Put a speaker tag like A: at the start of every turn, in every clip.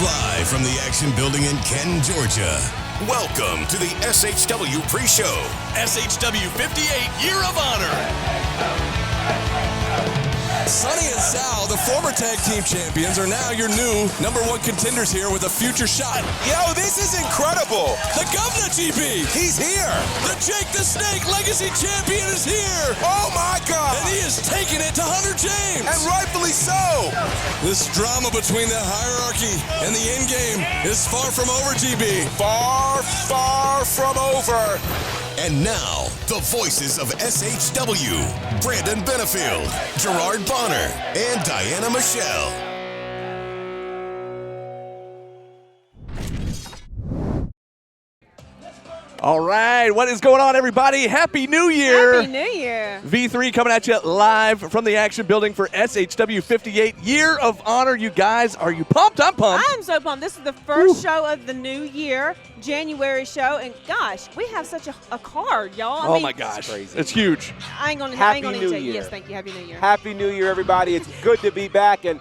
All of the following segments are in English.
A: Live from the Action Building in Canton, Georgia. Welcome to the SHW pre-show. SHW58 Year of Honor.
B: Sonny and Sal, the former tag team champions, are now your new #1 contenders here with a future shot.
C: Yo, this is incredible.
B: The Governor GB,
C: He's here.
B: the Jake the Snake Legacy Champion is here.
C: Oh, my God.
B: And he is taking it to Hunter James.
C: And rightfully so.
B: This drama between the hierarchy and the end game is far from over, GB.
C: Far, far from over.
A: And now, the voices of SHW, Brandon Benefield, Gerard Bonner, and Diana Michelle.
D: All right, what is going on, everybody? Happy New Year.
E: Happy New Year.
D: V3 coming at you live from the Action Building for SHW58 Year of Honor. You guys, are you pumped? I'm pumped.
E: I'm so pumped. This is the first show of the new year, January show, and gosh, we have such a card, y'all. I mean,
D: my gosh,
F: crazy.
D: it's huge.
E: I ain't gonna
F: Happy
E: even
F: New
E: tell you.
F: Year.
E: Yes, thank you. Happy New Year.
F: Happy New Year, everybody. It's good to be back. And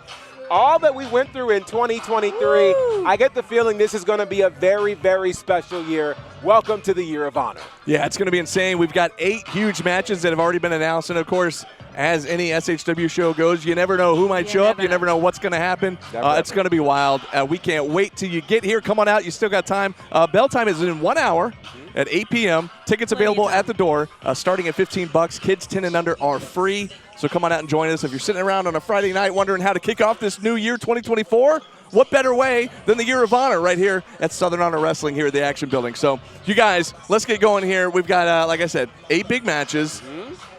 F: all that we went through in 2023,
E: Woo.
F: I get the feeling this is going to be a very, very special year. Welcome to the Year of Honor.
D: Yeah, it's going to be insane. We've got 8 huge matches that have already been announced. And, of course, as any SHW show goes, you never know who might show up. You never know what's going to happen. It's going to be wild. We can't wait till you get here. Come on out. You still got time. Bell time is in 1 hour at 8 p.m. Tickets available at the door, starting at $15. Kids 10 and under are free. So come on out and join us. If you're sitting around on a Friday night wondering how to kick off this new year, 2024, what better way than the Year of Honor right here at Southern Honor Wrestling here at the Action Building. So, you guys, let's get going here. We've got, like I said, 8 big matches.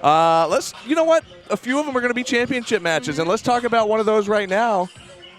D: You know what? A few of them are going to be championship matches, and let's talk about one of those right now.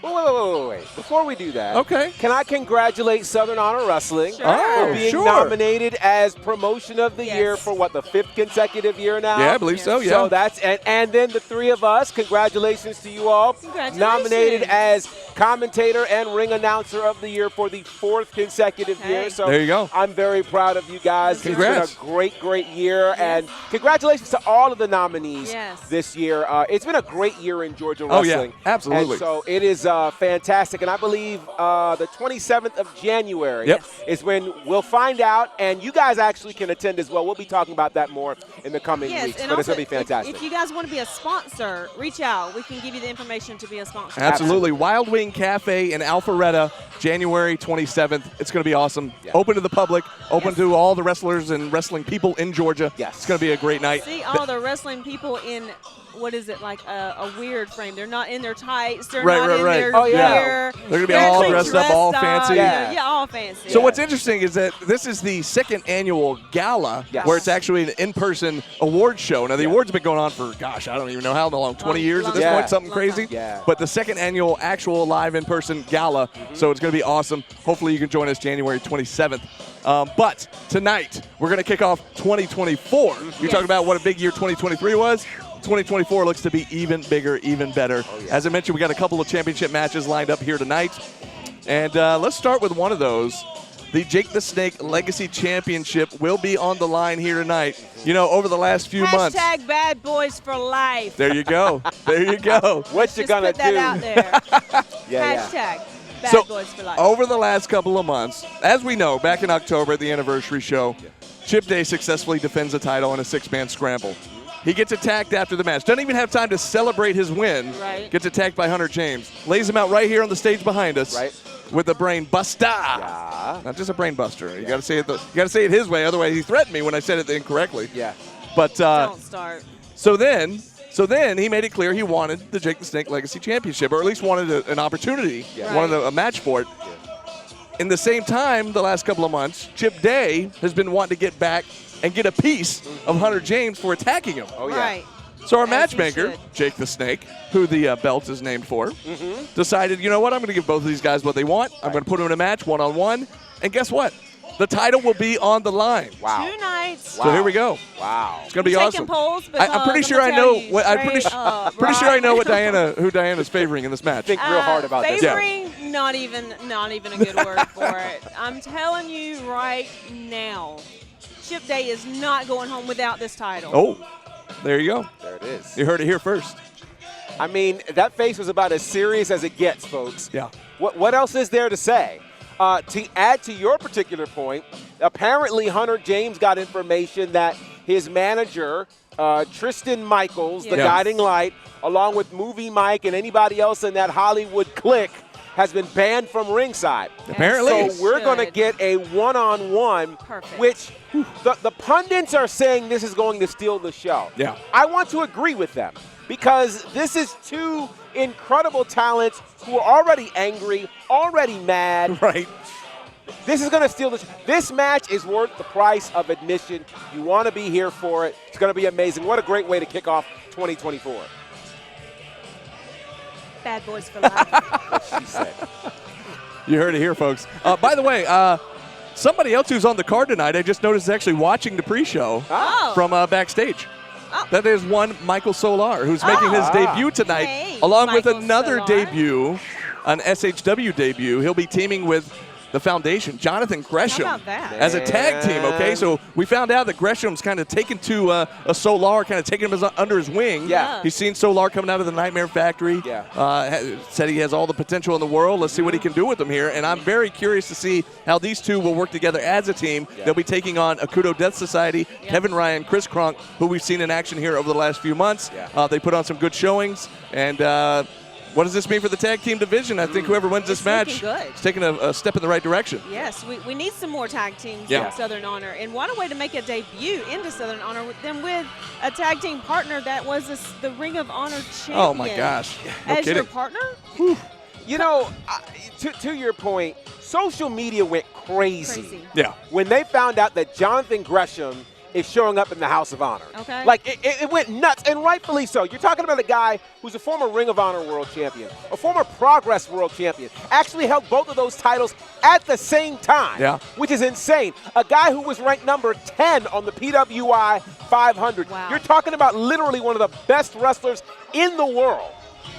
F: Wait. Before we do that,
D: Okay.
F: can I congratulate Southern Honor Wrestling
E: Sure.
F: for being
D: sure.
F: nominated as Promotion of the
E: Yes.
F: Year for, what, the 5th consecutive year now?
D: Yeah, I believe so, yeah.
F: So that's, and then the 3 of us, congratulations to you all.
E: Congratulations.
F: Nominated as commentator and ring announcer of the year for the 4th consecutive year. So
D: There you go.
F: I'm very proud of you guys.
D: Congrats.
F: It's been a great, great year. And congratulations to all of the nominees
E: Yes.
F: this year. It's been a great year in Georgia
D: Oh, yeah.
F: wrestling.
D: Absolutely.
F: And so it is fantastic. And I believe the 27th of January
D: Yep.
F: is when we'll find out. And you guys actually can attend as well. We'll be talking about that more in the coming
E: Yes,
F: weeks.
E: and
F: But it's
E: also,
F: going to be fantastic.
E: If you guys want to be a sponsor, reach out. We can give you the information to be a sponsor.
D: Absolutely. Wild Wing Cafe in Alpharetta, January 27th. It's going to be awesome.
F: Yeah.
D: Open to the public, open to all the wrestlers and wrestling people in Georgia.
F: Yes.
D: It's going to be a great night.
E: See all the wrestling people in, what is it, like a weird frame. They're not in their tights. They're
D: Right,
E: not
D: right,
E: in
D: right.
E: their
F: Oh, yeah.
E: gear.
D: They're gonna be
E: They're
D: all
E: actually
D: dressed up, all fancy.
F: Yeah.
E: Yeah, all fancy.
D: So
F: Yeah.
D: what's interesting is that this is the 2nd annual gala
F: Yes.
D: where it's actually an in-person awards show. Now, the awards have been going on for, gosh, I don't even know how long, 20 years at this
F: Yeah.
D: point, something
E: Long
D: crazy.
E: time.
F: Yeah.
D: But the 2nd annual actual live in-person gala, so it's going to be awesome. Hopefully you can join us January 27th. But tonight, we're going to kick off 2024. You talk about what a big year 2023 was. 2024 looks to be even bigger, even better. As I mentioned, we got a couple of championship matches lined up here tonight. And let's start with one of those. The Jake the Snake Legacy Championship will be on the line here tonight. You know, over the last few months.
E: Hashtag bad boys for life.
D: There you go. There you go.
F: What you
E: Just
F: going to
E: put that
F: do?
E: out there.
F: Yeah.
E: Hashtag bad
D: So,
E: boys for life.
D: over the last couple of months, as we know, back in October at the anniversary show, Chip Day successfully defends the title in a 6-man scramble. He gets attacked after the match. Doesn't even have time to celebrate his win.
E: Right.
D: Gets attacked by Hunter James. Lays him out right here on the stage behind us.
F: Right.
D: With a brain buster.
F: Yeah.
D: Not just a brain buster. You got to say it. You got to say it his way. Otherwise, he threatened me when I said it incorrectly.
F: Yeah.
D: But
E: Don't start.
D: so then he made it clear he wanted the Jake the Snake Legacy Championship, or at least wanted an opportunity,
F: Yeah.
D: wanted a match for it. In the same time, the last couple of months, Chip Day has been wanting to get back and get a piece of Hunter James for attacking him.
F: Oh, yeah.
E: Right.
D: So our
E: As he
D: matchmaker,
E: should.
D: Jake the Snake, who the belt is named for, decided, you know what, I'm going to give both of these guys what they want. I'm going to put them in a match, one-on-one. And guess what? The title will be on the line.
F: Wow.
E: 2 nights.
D: So here we go.
F: Wow.
D: It's going to be
E: Taking
D: awesome.
E: polls
D: I'm pretty
E: because
D: sure I
E: I'm gonna
D: know
E: tell you
D: what I'm pretty,
E: straight up,
D: pretty sure I
E: right?
D: know what who Diana's favoring in this match.
F: Think real hard about this.
E: Favoring, not even a good word for it. I'm telling you right now, Chip Day is not going home without this title.
D: Oh, there you go.
F: There it is.
D: You heard it here first.
F: I mean, that face was about as serious as it gets, folks.
D: Yeah.
F: What else is there to say? To add to your particular point, apparently Hunter James got information that his manager, Tristan Michaels, the guiding light, along with Movie Mike and anybody else in that Hollywood clique, has been banned from ringside.
D: Apparently.
F: So we're going to get a one-on-one, which the pundits are saying this is going to steal the show.
D: Yeah.
F: I want to agree with them because this is two incredible talents who are already angry, already mad.
D: Right.
F: This is going to steal the show. This match is worth the price of admission. You want to be here for it. It's going to be amazing. What a great way to kick off 2024.
E: Bad boys for life.
F: She said.
D: You heard it here, folks. By the way, somebody else who's on the card tonight, I just noticed is actually watching the pre-show from backstage. That is one Michael Solar, who's making his debut tonight, along with another debut, an SHW debut. He'll be teaming with the Foundation, Jonathan Gresham,
E: How about that?
D: as a tag team, okay? So we found out that Gresham's kind of taken to a Solar, kind of taking him under his wing.
F: Yeah.
D: He's seen Solar coming out of the Nightmare Factory.
F: Yeah.
D: Said he has all the potential in the world. Let's see what he can do with them here. And I'm very curious to see how these two will work together as a team.
F: Yeah.
D: They'll be taking on Akudo Death Society, Kevin Ryan, Chris Kronk, who we've seen in action here over the last few months.
F: Yeah.
D: They put on some good showings. And what does this mean for the tag team division? I think whoever wins this match is taking a step in the right direction.
E: Yes, we need some more tag teams
D: Yeah.
E: in Southern Honor. And what a way to make a debut into Southern Honor than with a tag team partner that was the Ring of Honor champion.
D: Oh, my gosh. No
E: As
D: kidding.
E: your partner?
F: You know, to your point, social media went crazy.
D: Yeah.
F: When they found out that Jonathan Gresham is showing up in the House of Honor.
E: Okay.
F: Like, it went nuts, and rightfully so. You're talking about a guy who's a former Ring of Honor world champion, a former Progress world champion, actually held both of those titles at the same time, which is insane. A guy who was ranked number 10 on the PWI 500.
E: Wow.
F: You're talking about literally one of the best wrestlers in the world.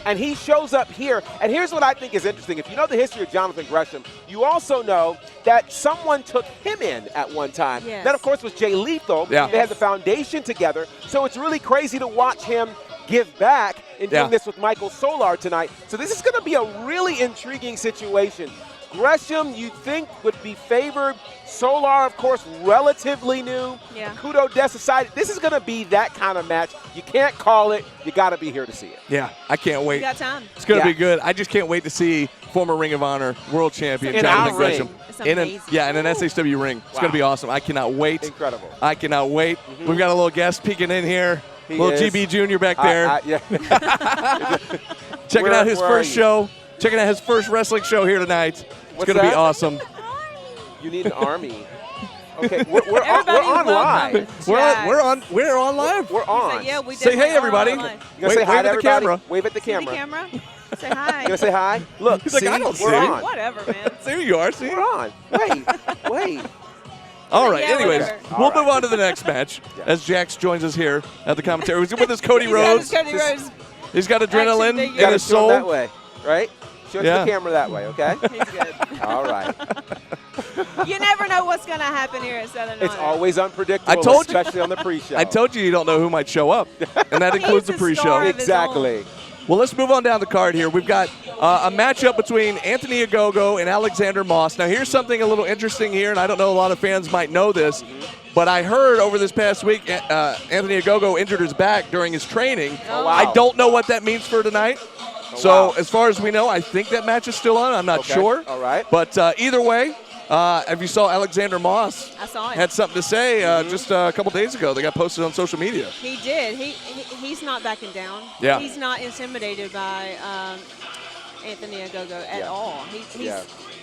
F: And he shows up here. And here's what I think is interesting. If you know the history of Jonathan Gresham, you also know that someone took him in at one time.
E: Yes.
F: That, of course, was Jay Lethal.
D: Yeah.
F: They had the Foundation together. So it's really crazy to watch him give back in doing this with Michael Solar tonight. So this is going to be a really intriguing situation. Gresham, you think, would be favored. Solar, of course, relatively new.
E: Yeah.
F: Kudo Death Society. This is going to be that kind of match. You can't call it. You got to be here to see it.
D: Yeah, I can't wait.
E: You got time.
D: It's going to be good. I just can't wait to see former Ring of Honor world champion
F: In
D: Jonathan
F: our
D: Gresham
F: ring.
E: It's
D: in
E: amazing.
D: an SHW ring. It's going to be awesome. I cannot wait.
F: Incredible.
D: I cannot wait. We've got a little guest peeking in here.
F: He
D: Little
F: is.
D: GB Jr. back there.
F: Yeah.
D: Checking out his
F: where
D: first
F: are you?
D: show. Checking out his first wrestling show here tonight. It's
F: What's
D: going to be
F: that?
D: awesome.
F: You need an army. Okay, we're on
E: Everybody
F: live.
E: welcome.
D: We're on live.
F: We're on.
E: Yeah, we
D: Say hey,
E: definitely are
D: everybody.
E: online.
F: You gonna say hi
D: wave
F: to
D: at the
F: everybody?
D: camera.
F: Wave at the
E: See the
F: camera.
E: camera? Say hi.
F: You gonna say hi? Look,
D: He's like,
F: see,
D: I don't
F: we're
D: see.
F: on.
E: Whatever, man.
D: There you are. See?
F: We're on. Wait.
D: All right.
E: Yeah,
D: Anyways,
E: whatever.
D: we'll move on to the next match as Jax joins us here at the commentary. He's with us, Cody Rhodes.
E: Cody Rhodes.
D: He's got adrenaline
E: figure.
D: in
F: You gotta
D: his
F: show 'em
D: soul.
F: that way, right? Show it to
D: Yeah.
F: the camera that way, okay?
E: He's good.
F: All right.
E: You never know what's going to happen here at Southern
F: It's
E: Honor.
F: always unpredictable,
D: I told you.
F: especially on the pre-show.
D: I told you don't know who might show up, and that includes the
E: He's a
D: pre-show.
E: star of his
F: Exactly.
D: Well, let's move on down the card here. We've got a matchup between Anthony Ogogo and Alexander Moss. Now, here's something a little interesting here, and I don't know a lot of fans might know this, but I heard over this past week Anthony Ogogo injured his back during his training.
E: Oh,
F: wow.
D: I don't know what that means for tonight. So,
F: wow.
D: as far as we know, I think that match is still on. I'm not
F: Okay.
D: sure.
F: All right.
D: But either way, if you saw Alexander Moss
E: I saw it.
D: had something to say just a couple days ago. They got posted on social media.
E: He did. He's not backing down.
D: Yeah.
E: He's not intimidated by Anthony Ogogo at all.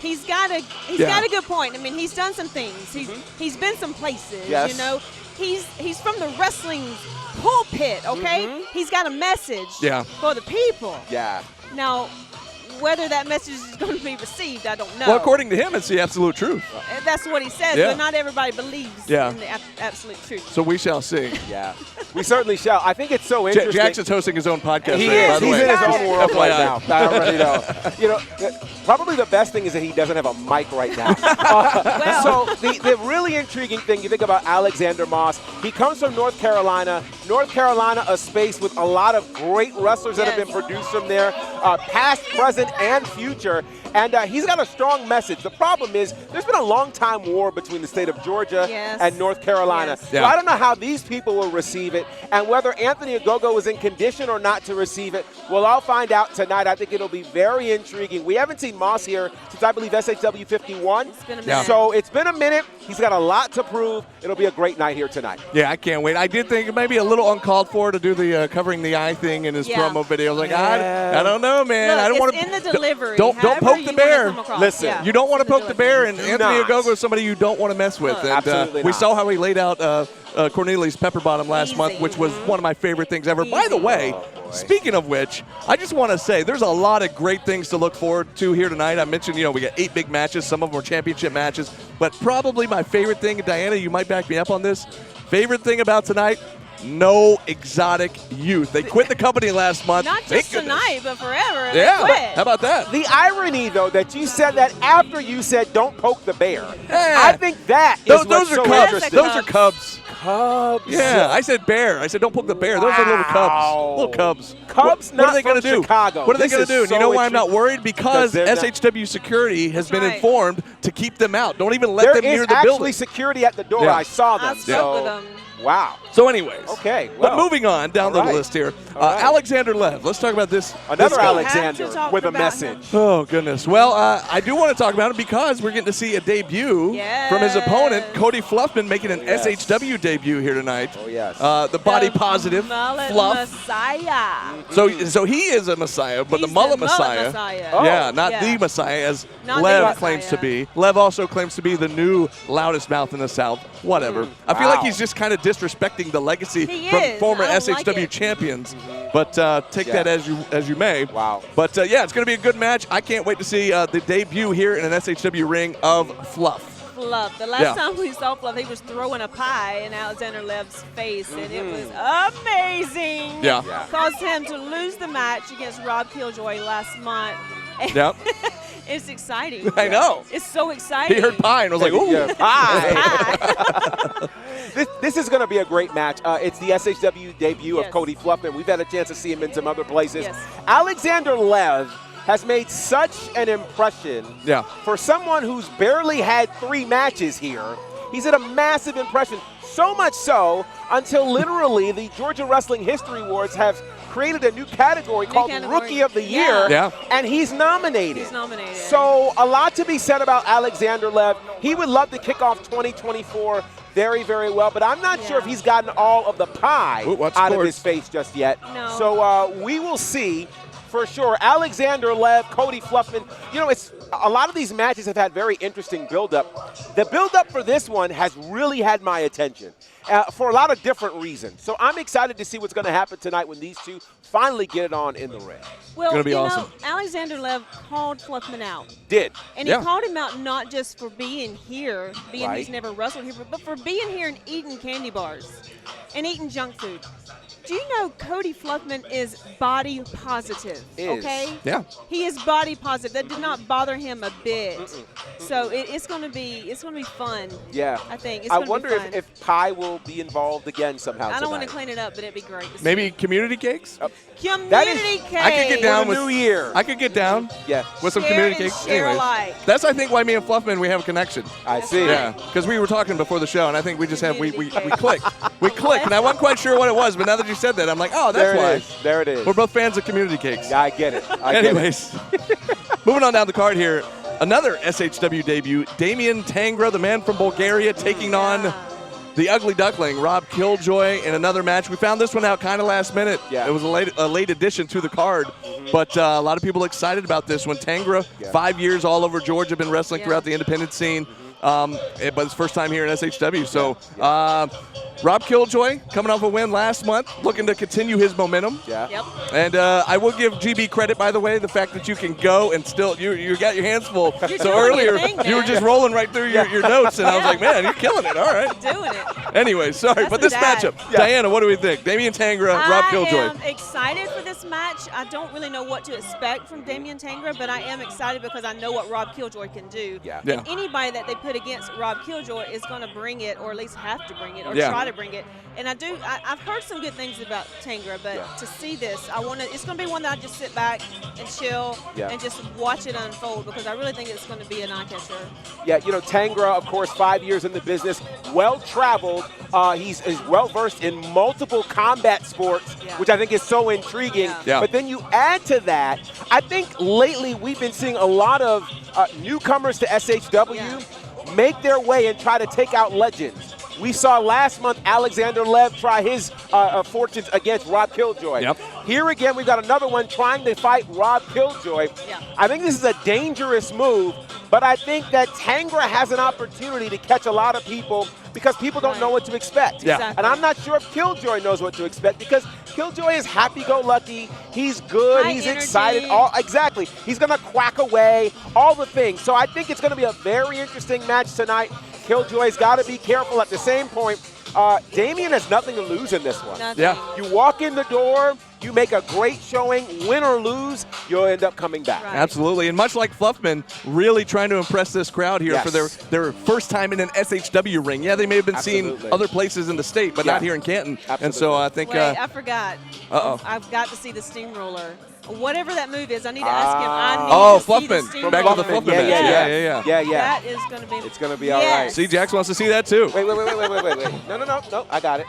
E: He's got a good point. I mean, he's done some things. He's been some places.
F: Yes.
E: You know, he's from the wrestling pulpit. Okay, he's got a message. For the people.
F: Yeah.
E: Now, whether that message is going to be received, I don't know.
D: Well, according to him, it's the absolute truth.
E: That's what he says,
D: Yeah.
E: but not everybody believes
D: Yeah.
E: in the absolute truth.
D: So we shall see.
F: Yeah. We certainly shall. I think it's so interesting.
D: Jackson's hosting his own podcast.
F: He
D: right, by
F: is.
D: the
F: He's
D: way.
F: in his own world right
D: FYI.
F: now. I already know. You know, probably the best thing is that he doesn't have a mic right now. So the really intriguing thing, you think about Alexander Moss. He comes from North Carolina. North Carolina, a space with a lot of great wrestlers that have been produced from there, past, present, and future. And he's got a strong message. The problem is there's been a long-time war between the state of Georgia and North Carolina. So I don't know how these people will receive it, and whether Anthony Ogogo is in condition or not to receive it, we'll all find out tonight. I think it'll be very intriguing. We haven't seen Moss here since, I believe, SHW58.
E: It's been a minute.
F: So it's been a minute. He's got a lot to prove. It'll be a great night here tonight.
D: Yeah, I can't wait. I did think it may be a little uncalled for to do the covering the eye thing in his promo video. I was like, I don't know, man.
E: Look,
D: I don't want
E: to. In the delivery.
D: Don't poke the bear.
F: Listen,
D: you don't want to poke the bear, and
F: Do
D: Anthony
F: not.
D: Ogogo is somebody you don't want to mess with. And,
F: Absolutely
D: we
F: not.
D: saw how he laid out Cornelius Pepperbottom last month, which was one of my favorite things ever. By the way, speaking of which, I just want to say there's a lot of great things to look forward to here tonight. I mentioned, we got 8 big matches. Some of them are championship matches. But probably my favorite thing, Diana, you might back me up on this, favorite thing about tonight, no exotic youth. They quit the company last month.
E: Not just tonight, but forever.
D: Yeah,
E: They quit.
D: how about that?
F: The irony, though, that you said that after you said don't poke the bear.
D: Yeah.
F: I think that is
D: Those
F: what's
D: are
F: so
D: cubs.
F: interesting.
D: Those are cubs.
F: Cubs.
D: Yeah, I said bear. I said don't poke the bear. Those are little cubs. Little cubs.
F: Cubs
D: What are
F: not
D: they going to
F: from
D: do?
F: Chicago.
D: What are they
F: This
D: going
F: is
D: to do? And you
F: so
D: know why I'm not
F: interesting.
D: worried? Because
F: they're not-
D: SHW security has been
E: right.
D: informed to keep them out. Don't even let
F: There
D: them near
F: is
D: the
F: actually
D: building.
F: security at the door.
D: Yeah.
F: I saw them.
E: I spoke with them.
F: Wow.
D: So anyways.
F: Okay,
D: But
F: well.
D: moving on down the
F: All right.
D: list here.
F: All right.
D: Alexander Lev. Let's talk about this.
F: Another
D: this guy.
F: Alexander
E: have to talk
F: with a
E: about
F: message.
D: Oh, goodness. Well, I do want to talk about him because we're getting to see a debut from his opponent, Cody Fluffman, making an SHW debut here tonight.
F: Oh, yes.
D: The body positive
E: Mullet
D: Fluff.
E: Messiah.
D: So he is a Messiah, but
E: He's
D: the mullet
E: the
D: Messiah.
E: Messiah.
D: Yeah, not
E: Yeah.
D: the Messiah, as
E: Not the
D: Lev
E: Messiah.
D: claims to be. Lev also claims to be the new loudest mouth in the South. Whatever. I feel like
F: Wow.
D: he's just kind of disrespecting the legacy
E: He
D: from
E: is.
D: former
E: I don't
D: SHW
E: like it.
D: champions. But take that as you may.
F: Wow.
D: But yeah, it's going to be a good match. I can't wait to see the debut here in an SHW ring of Fluff.
E: Fluff. The last time we saw Fluff, he was throwing a pie in Alexander Lev's face, and it was amazing.
D: Yeah.
E: Caused him to lose the match against Rob Killjoy last month.
D: Yep.
E: It's exciting.
D: I know.
E: It's so exciting.
D: He heard pie and was like, ooh.
F: Yeah, pie.
E: Pie.
F: This is going to be a great match. It's the SHW debut of Cody Fluffman. We've had a chance to see him in some other places.
E: Yes.
F: Alexander Lev has made such an impression for someone who's barely had 3 matches here. He's had a massive impression, so much so until literally the Georgia Wrestling History Awards have created a new category called Rookie of the Year, and he's nominated.
E: He's nominated.
F: So a lot to be said about Alexander Lev. He would love to kick off 2024 very, very well, but I'm not sure if he's gotten all of the pie out of his face just yet.
E: No.
F: So we will see for sure. Alexander Lev, Cody Fluffman. It's a lot of these matches have had very interesting build-up. The build-up for this one has really had my attention for a lot of different reasons. So I'm excited to see what's going to happen tonight when these two finally get it on in the ring.
E: Well,
D: gonna be
E: you
D: awesome.
E: know, Alexander Lev called Fluffman out.
F: Did.
E: And he called him out not just for being here, being he's never wrestled here, but for being here and eating candy bars and eating junk food. Do you know Cody Fluffman is body positive? Okay?
D: Yeah.
E: He is body positive. That did not bother him a bit. So it's gonna be fun.
F: Yeah.
E: I think. It's
F: I
E: gonna
F: wonder
E: be fun.
F: if Pie will be involved again somehow
E: I don't want to
F: tonight.
E: clean it up, but it'd be great. To see.
D: Maybe community cakes?
E: Community cake.
D: I could get down with
F: New Year.
D: I could get down with some
E: Share
D: community
E: and
D: cakes.
E: share
D: Anyways,
E: alike.
D: that's I think why me and Fluffman we have a connection.
F: I see.
D: Yeah, because we were talking before the show, and I think we just have we clicked. We clicked, and I wasn't quite sure what it was, but now that you said that, I'm like, oh, that's why.
F: There it is.
D: We're both fans of community cakes.
F: I get it.
D: Anyways, moving on down the card here, another SHW debut, Damian Tangra, the man from Bulgaria, taking on the Ugly Duckling, Rob Killjoy, in another match. We found this one out kind of last minute.
F: Yeah.
D: It was a late addition to the card, but a lot of people excited about this one. Tangra, 5 years all over Georgia, been wrestling throughout the independent scene, but it's first time here in SHW. So Rob Killjoy coming off a win last month, looking to continue his momentum.
F: Yeah.
E: Yep.
D: And I will give GB credit, by the way, the fact that you can go and still, you got your hands full.
E: You're
D: So
E: doing
D: earlier,
E: your thing,
D: you were
E: man.
D: just rolling right through your notes, and I was like, man, you're killing it. All right.
E: Doing it.
D: Anyway, sorry,
E: That's
D: but
E: the
D: this
E: dad.
D: matchup, Diana, what do we think? Damian Tangra, Rob Killjoy.
E: I am excited for this match, I don't really know what to expect from Damian Tangra, but I am excited because I know what Rob Killjoy can do.
F: Yeah.
E: And anybody that they put against Rob Killjoy is going to bring it, or at least have to bring it, or
D: Yeah.
E: try to bring it. And I've heard some good things about Tangra, but to see this, it's going to be one that I just sit back and chill and just watch it unfold, because I really think it's going to be an eye catcher.
F: Yeah, you know, Tangra, of course, 5 years in the business, well-traveled. He's well-versed in multiple combat sports, which I think is so intriguing.
D: Yeah.
F: But then you add to that, I think lately we've been seeing a lot of newcomers to SHW make their way and try to take out legends. We saw last month Alexander Lev try his fortunes against Rob Killjoy.
D: Yep.
F: Here again, we've got another one trying to fight Rob Killjoy.
E: Yeah.
F: I think this is a dangerous move, but I think that Tangra has an opportunity to catch a lot of people because people don't know what to expect.
D: Yeah.
E: Exactly.
F: And I'm not sure if Killjoy knows what to expect, because Killjoy is happy-go-lucky. He's good.
E: High
F: He's
E: energy.
F: excited. Exactly. He's going to quack away, all the things. So I think it's going to be a very interesting match tonight. Killjoy's got to be careful. At the same point, Damian has nothing to lose in this one.
E: Nothing.
D: Yeah.
F: You walk in the door, you make a great showing, win or lose, you'll end up coming back.
E: Right.
D: Absolutely. And much like Fluffman, really trying to impress this crowd here
F: Yes.
D: for their first time in an SHW ring. Yeah, they may have been
F: Absolutely.
D: seen other places in the state, but not here in Canton. And so I think
E: Wait, I forgot.
D: Uh-oh.
E: I've got to see the steamroller. Whatever that move is, I need to ask him. I need
D: Oh,
E: to see the
D: Fluffman.
E: steamroller.
D: Back to the Fluffman match. Yeah.
F: Yeah.
E: That is going to be.
F: It's going to be all right.
D: See, Jax wants to see that too.
F: Wait. No, I got it.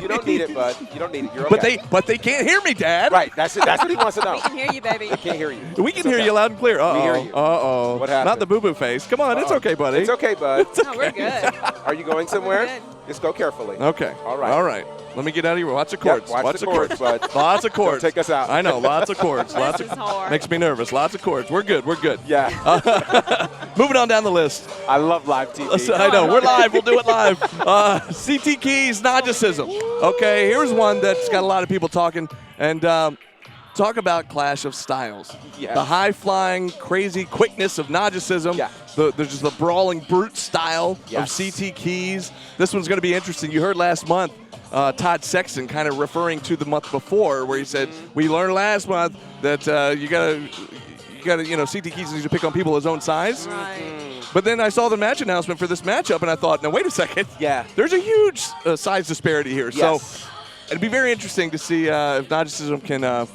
F: You don't need it, bud. You don't need it. You're okay.
D: But they can't hear me, Dad.
F: Right, that's it. That's what he wants to know.
E: We can hear you, baby.
F: They can't hear you.
D: We can hear you loud and clear. Uh-oh.
F: hear you.
D: Uh-oh.
F: What happened?
D: Not the boo-boo face. Come on, it's okay, buddy.
F: It's okay, bud.
E: No, we're good.
F: Are you going somewhere?
E: good.
F: Just go carefully.
D: Okay.
F: All right.
D: All right. Let me get out of here. Watch the chords.
F: watch the chords, bud.
D: Lots of chords.
F: Don't take us out.
D: I know. Lots of chords. Lots
E: This
D: of
E: is hard.
D: Makes me nervous. Lots of chords. We're good. We're good.
F: Yeah.
D: Moving on down the list.
F: I love live TV.
D: I know. We're live. We'll do it live. CT Keys, Nagicism. Okay, here's one that's got a lot of people talking. And talk about clash of styles.
F: Yes.
D: The high-flying, crazy quickness of Nagicism.
F: Yeah.
D: There's just the brawling brute style
F: Yes.
D: of CT Keys. This one's going to be interesting. You heard last month Todd Sexton kind of referring to the month before, where he said, we learned last month that you gotta, CT Keys needs to pick on people his own size.
E: Right.
D: But then I saw the match announcement for this matchup, and I thought, now wait a second.
F: Yeah.
D: There's a huge size disparity here.
F: Yes.
D: So it'd be very interesting to see if Nagicism can,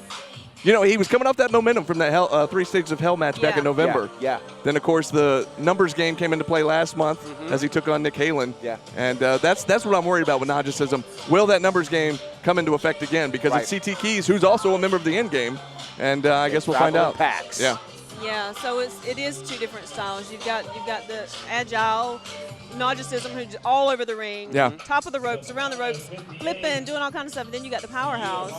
D: he was coming off that momentum from that 3 Stages of Hell match back in November.
F: Yeah.
D: Then, of course, the numbers game came into play last month as he took on Nick Halen.
F: Yeah.
D: And that's what I'm worried about with Nagicism. Will that numbers game come into effect again? Because
F: Right.
D: it's CT Keys, who's also a member of the end game. And I guess we'll find out.
F: Packs.
D: Yeah.
E: Yeah, so it is two different styles. You've got the agile Nagicism, who's all over the ring, top of the ropes, around the ropes, flipping, doing all kinds of stuff. And then you got the powerhouse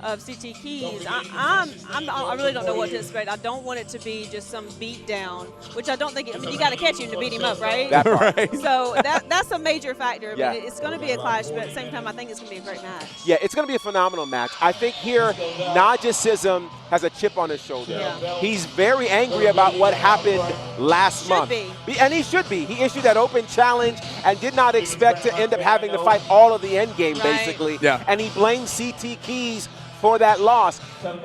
E: of CT Keys. I really don't know what to expect. I don't want it to be just some beat down, which I don't think. You got to catch him to beat him up, right?
F: That part.
D: Right.
E: So that's a major factor.
F: Yeah.
E: I mean, it's going to be a clash, but at the same time, I think it's going to be a great match.
F: Yeah, it's going to be a phenomenal match. I think here, Nagicism has a chip on his shoulder.
E: Yeah.
F: He's very angry about what happened last month. And he should be. He issued that open challenge and did not expect to end up having to fight all of the end game, basically.
D: Yeah.
F: And he blamed CT Keys for that loss.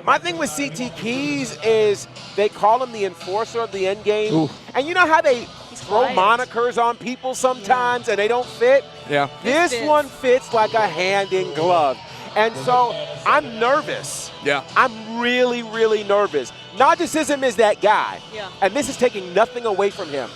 F: My thing with CT Keys is they call him the enforcer of the end game.
D: Ooh.
F: And you know how they throw
E: quiet.
F: monikers on people sometimes and they don't fit?
D: Yeah.
F: This
E: fits.
F: one fits like a hand in glove. And so I'm nervous.
D: Yeah.
F: I'm really, really nervous. Nagicism is that guy.
E: Yeah.
F: And this is taking nothing away from him.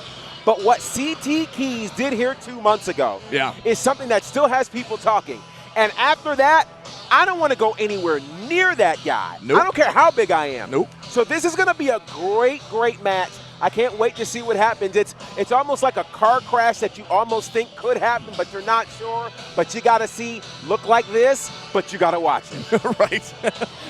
F: But what CT Keys did here 2 months ago is something that still has people talking. And after that, I don't want to go anywhere near that guy.
D: Nope.
F: I don't care how big I am.
D: Nope.
F: So this is going to be a great, great match. I can't wait to see what happens. It's almost like a car crash that you almost think could happen, but you're not sure. But you got to see, look like this, but you got to watch it.
D: Right.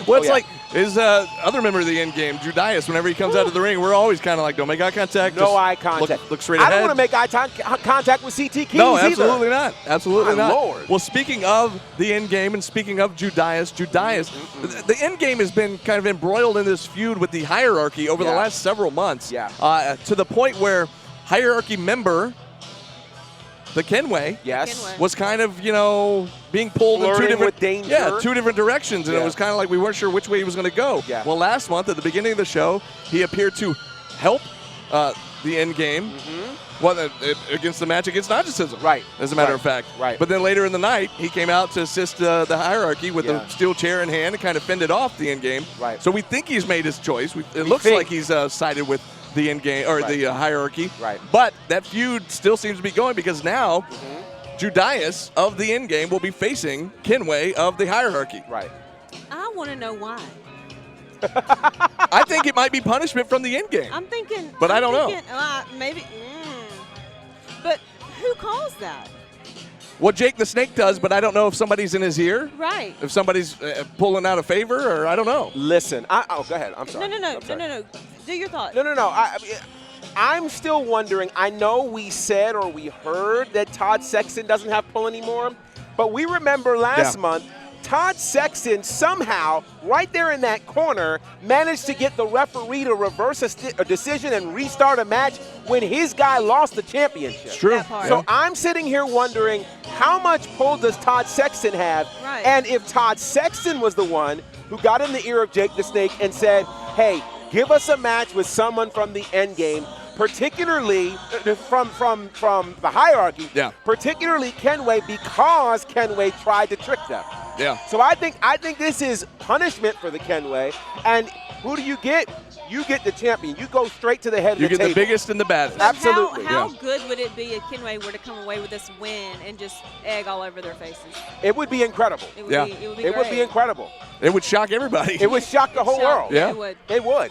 D: Well, it's
F: yeah.
D: like his other member of the end game, Judias, whenever he comes out of the ring, we're always kind of like, don't make eye contact.
F: No
D: just
F: eye contact.
D: Look straight
F: I
D: ahead.
F: don't want to make eye contact with CT Keys
D: No,
F: either.
D: absolutely not. Absolutely
F: My
D: not.
F: Lord.
D: Well, speaking of the end game and speaking of Judias, the end game has been kind of embroiled in this feud with the hierarchy over the last several months.
F: Yeah.
D: To the point where hierarchy member, the Kenway,
F: Yes.
E: Kenway.
D: was kind of, being pulled in two
F: Flirting
D: different
F: with danger.
D: two different directions, and it was kind of like we weren't sure which way he was going to go.
F: Yeah.
D: Well, last month at the beginning of the show, he appeared to help the end game. Against the match against Narcissism.
F: Right.
D: As a matter of fact.
F: Right.
D: But then later in the night, he came out to assist the hierarchy with the steel chair in hand and kind of fended off the end game.
F: Right.
D: So we think he's made his choice. It looks like he's sided with the end game or the hierarchy.
F: Right.
D: But that feud still seems to be going because now Judias of the end game will be facing Kenway of the hierarchy.
F: Right.
E: I want to know why.
D: I think it might be punishment from the end game.
E: I'm thinking.
D: But I don't know.
E: Maybe. But who calls that?
D: Well, Jake the Snake does, but I don't know if somebody's in his ear.
E: Right.
D: If somebody's pulling out a favor, or I don't know.
F: Listen. Go ahead. I'm sorry.
E: No. Do your thought.
F: No. I'm still wondering. I know we said or we heard that Todd Sexton doesn't have pull anymore, but we remember last month Todd Sexton somehow, right there in that corner, managed to get the referee to reverse a decision and restart a match when his guy lost the championship.
D: It's true.
F: So I'm sitting here wondering, how much pull does Todd Sexton have?
E: Right.
F: And if Todd Sexton was the one who got in the ear of Jake the Snake and said, hey, give us a match with someone from the end game, particularly from the hierarchy, particularly Kenway, because Kenway tried to trick them.
D: Yeah.
F: So I think this is punishment for the Kenway. And who do you get? You get the champion. You go straight to the head of the table.
D: You get the biggest and the baddest.
F: Absolutely.
E: How good would it be if Kenway were to come away with this win and just egg all over their faces?
F: It would be incredible.
E: It would be
F: incredible.
D: It would shock everybody.
F: It would shock the whole world.
D: Yeah.
E: It would.
F: It would.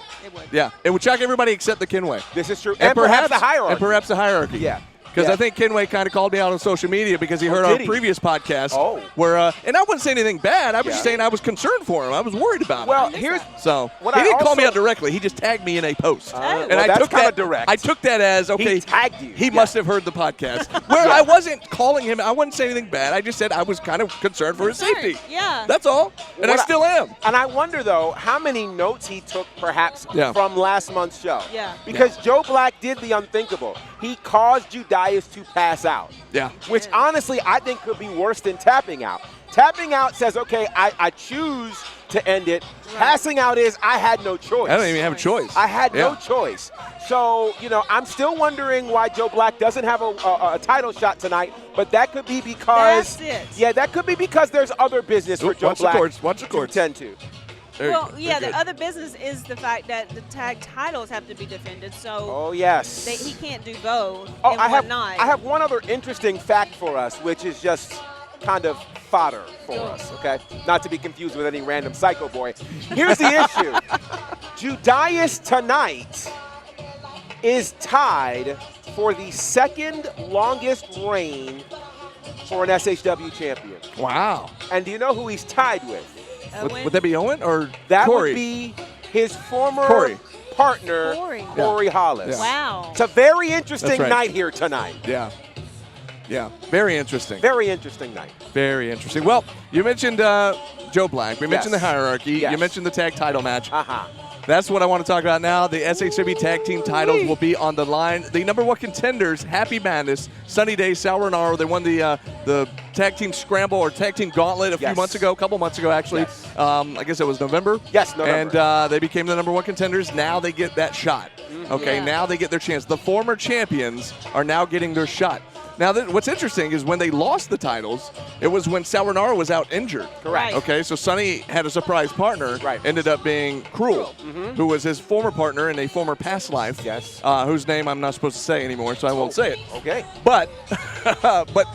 D: Yeah. It would shock everybody except the Kenway.
F: This is true. And perhaps the hierarchy.
D: And perhaps the hierarchy.
F: Yeah.
D: Because I think Kenway kind of called me out on social media because he heard our previous podcast where, and I wasn't saying anything bad. I was just saying I was concerned for him. I was worried about him.
F: Well,
D: he didn't call me out directly. He just tagged me in a post.
F: And I took that direct.
D: I took that as, okay,
F: he tagged you.
D: He must have heard the podcast. Where I wasn't calling him, I wasn't saying anything bad. I just said I was kind of concerned for his safety.
E: Yeah.
D: That's all. And I still am.
F: And I wonder, though, how many notes he took perhaps from last month's show.
E: Yeah.
F: Because Joe Black did the unthinkable. He caused Judias to pass out.
D: Yeah.
F: Which honestly I think could be worse than tapping out. Tapping out says, okay, I choose to end it. Right. Passing out is I had no choice.
D: I don't even have a choice.
F: I had no choice. So, I'm still wondering why Joe Black doesn't have a title shot tonight, but that could be because that could be because there's other business for Joe Black
D: watch the courts.
F: to tend to.
E: Well, the other business is the fact that the tag titles have to be defended. So he can't do both in one night.
F: I have one other interesting fact for us, which is just kind of fodder for us, okay? Not to be confused with any random psycho boy. Here's the issue. Judias tonight is tied for the second longest reign for an SHW champion.
D: Wow.
F: And do you know who he's tied with?
D: Would that be Owen or
F: that
D: Corey?
F: Would be his former partner, Corey Hollis.
E: Yeah. Wow.
F: It's a very interesting night here tonight.
D: Yeah. Very interesting.
F: Very interesting night.
D: Very interesting. Well, you mentioned Joe Black. We mentioned the hierarchy. You mentioned the tag title match. That's what I want to talk about now. The SHW tag team titles will be on the line. The number one contenders, Happy Madness, Sunny Day, Sal Renaro. They won the tag team scramble or tag team gauntlet a couple months ago actually. I guess it was November.
F: Yes, November.
D: And they became the number one contenders. Now they get that shot. Okay, now they get their chance. The former champions are now getting their shot. Now, what's interesting is when they lost the titles, it was when Sal Renaro was out injured.
F: Correct.
D: Okay, so Sonny had a surprise partner. Ended up being Cruel, who was his former partner in a former past life.
F: Yes.
D: Whose name I'm not supposed to say anymore, so I won't say it.
F: Okay.
D: But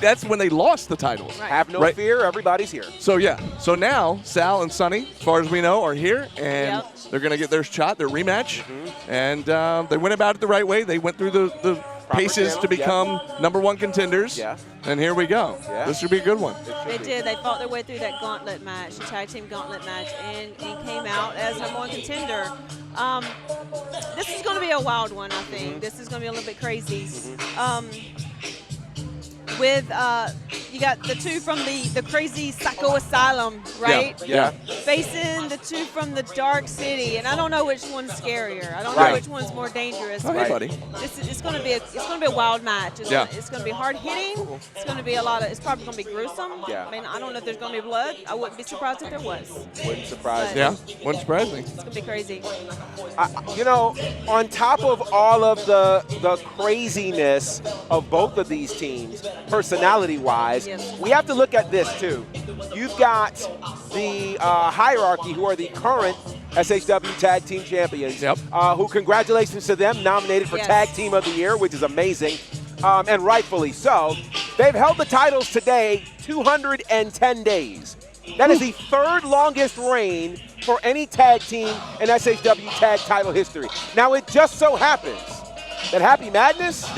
D: that's when they lost the titles.
F: Have no fear, everybody's here.
D: So, so now Sal and Sonny, as far as we know, are here, and they're going to get their shot, their rematch. And they went about it the right way. They went through the paces to become number one contenders. And here we go. This should be a good one.
E: They did. They fought their way through that gauntlet match, the tag team gauntlet match, and came out as number one contender. This is going to be a wild one, I think. This is going to be a little bit crazy. With, You got the two from the crazy psycho asylum, right?
D: Yeah.
E: Facing the two from the dark city, and I don't know which one's scarier. I don't
F: Right.
E: know which one's more dangerous.
D: Okay,
E: but
D: buddy.
E: It's going to be a wild match. It's going to be hard hitting. It's going to be it's probably going to be gruesome.
F: Yeah.
E: I mean, I don't know if there's going to be blood. I wouldn't be surprised if there was.
F: Wouldn't surprise me.
D: Yeah, wouldn't surprise me.
E: It's going to be crazy.
F: On top of all of the craziness of both of these teams, personality-wise,
E: Yes.
F: we have to look at this too. You've got the hierarchy, who are the current SHW Tag Team Champions, who, congratulations to them, nominated for
E: Yes.
F: Tag Team of the Year, which is amazing, and rightfully so. They've held the titles today 210 days. That is the third longest reign for any tag team in SHW tag title history. Now, it just so happens that Happy Madness,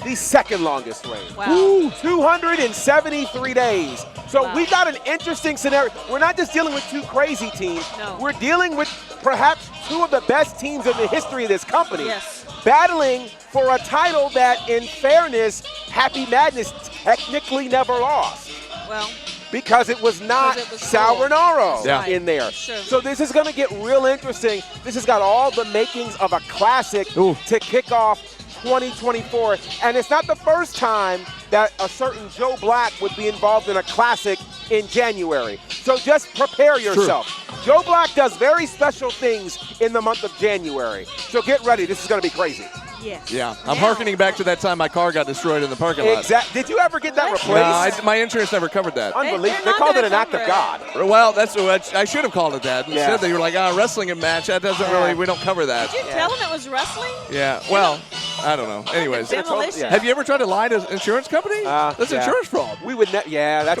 F: the second longest reign.
E: Wow.
F: 273 days. So
E: Wow.
F: we've got an interesting scenario. We're not just dealing with two crazy teams.
E: No.
F: We're dealing with perhaps two of the best teams in the history of this company.
E: Yes.
F: Battling for a title that, in fairness, Happy Madness technically never lost.
E: Well,
F: Because it was not
E: Because it was
F: Sal
E: cool.
F: Rinauro
E: Yeah.
F: in there.
E: Sure.
F: So this is going to get real interesting. This has got all the makings of a classic to kick off 2024. And it's not the first time that a certain Joe Black would be involved in a classic in January. So just prepare yourself. Joe Black does very special things in the month of January. So get ready. This is going to be crazy.
E: yes.
D: Yeah, I'm
E: Now-
D: hearkening back to that time my car got destroyed in the parking lot.
F: Exactly. Did you ever get that
E: Bless you.
F: replaced?
D: No, my insurance never covered that.
F: Unbelievable.
E: They're
F: They
E: not
F: called it
E: gonna
F: an act of
E: cover
F: God.
E: it.
D: Well, that's what I should have called it that.
F: Yeah.
D: Instead, they were like, wrestling a match. That doesn't really, we don't cover that.
E: Did you tell them it was wrestling?
D: Yeah, well, I don't know. Anyways,
E: Demolition.
F: Yeah.
D: have you ever tried to lie to an insurance company? That's
F: Yeah.
D: insurance fraud.
F: We would that's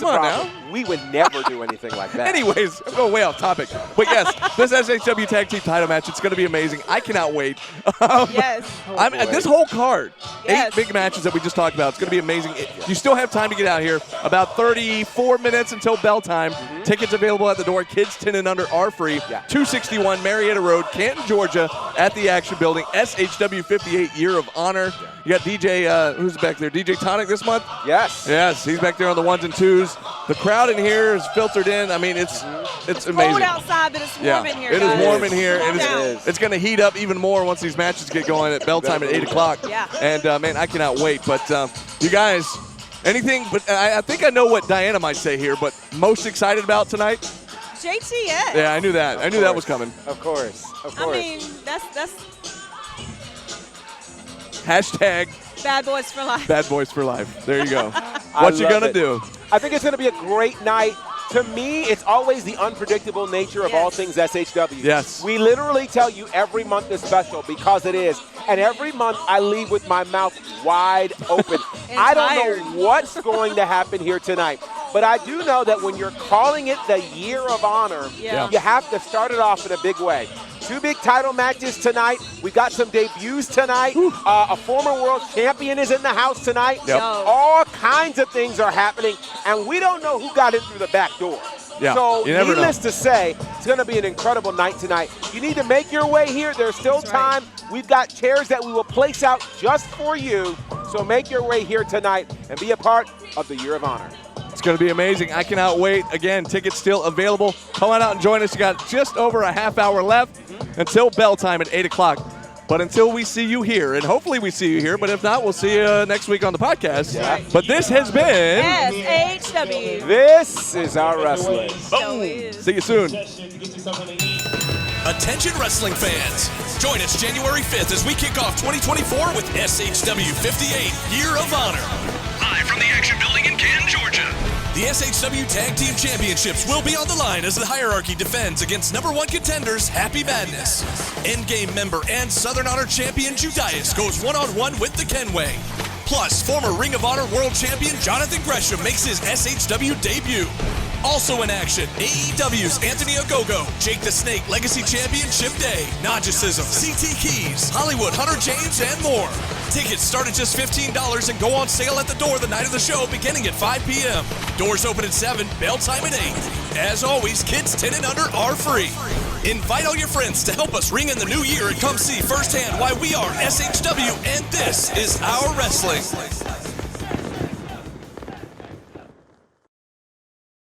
D: Come
F: a
D: on
F: problem. We would never do anything like that.
D: Anyways, I'm going way off topic. But yes, this SHW Tag Team title match, it's going to be amazing. I cannot wait.
E: Yes.
D: This whole card,
E: Yes.
D: 8 big matches that we just talked about, it's going to be amazing. You still have time to get out here. About 34 minutes until bell time. Tickets available at the door. Kids 10 and under are free.
F: Yeah.
D: 261 Marietta Road, Canton, Georgia, at the Action Building. SHW58 Year of Honor. You got DJ, who's back there? DJ Tonic this month?
F: Yes.
D: Yes, he's back there on the ones and twos. The crowd in here is filtered in. I mean, it's amazing.
E: Cold outside, but it's warm in here.
D: It is
E: guys.
D: warm in here,
E: Calm
D: and
E: down.
D: it's going to heat up even more once these matches get going at bell time at 8 o'clock.
E: Yeah.
D: And, man, I cannot wait. But, you guys, anything, but I think I know what Diana might say here, but most excited about tonight?
E: JTS.
D: Yeah, I knew that. I knew that was coming.
F: Of course. Of
E: I
F: course.
E: mean, that's
D: Hashtag
E: Bad Boys for Life.
D: Bad Boys for Life. There you go.
F: I
D: What you
F: love
D: going to
F: it.
D: do?
F: I think it's going to be a great night. To me, it's always the unpredictable nature of all
E: Yes.
F: things SHW.
D: Yes.
F: We literally tell you every month is special because it is. And every month I leave with my mouth wide open.
E: And
F: I don't
E: tired.
F: know what's going to happen here tonight. But I do know that when you're calling it the Year of Honor,
E: Yeah.
F: you have to start it off in a big way. 2 big title matches tonight. We got some debuts tonight. A former world champion is in the house tonight.
D: Yep.
F: All kinds of things are happening, and we don't know who got in through the back door.
D: Yeah,
F: So
D: you never know.
F: needless to say, it's going to be an incredible night tonight. You need to make your way here. There's still
E: That's right.
F: time. We've got chairs that we will place out just for you. So make your way here tonight and be a part of the Year of Honor.
D: It's going to be amazing. I cannot wait. Again, tickets still available. Come on out and join us. You got just over a half hour left until bell time at 8 o'clock. But until we see you here, and hopefully we see you here, but if not, we'll see you next week on the podcast.
F: Yeah.
D: But this has been...
E: SHW.
F: This is our wrestling.
E: So is.
D: See you soon.
A: Attention wrestling fans. Join us January 5th as we kick off 2024 with SHW58 Year of Honor. Live from the Action Building in Canton, Georgia. The SHW Tag Team Championships will be on the line as the hierarchy defends against #1 contenders Happy Madness. Endgame member and Southern Honor champion Judas goes one-on-one with the Kenway. Plus, former Ring of Honor World Champion Jonathan Gresham makes his SHW debut. Also in action, AEW's Anthony Ogogo, Jake the Snake Legacy Champion Chip Day, Nagicism, CT Keys, Hollywood Hunter James, and more. Tickets start at just $15 and go on sale at the door the night of the show beginning at 5 p.m. Doors open at 7, bell time at 8. As always, kids 10 and under are free. Invite all your friends to help us ring in the new year and come see firsthand why we are SHW and this is our wrestling.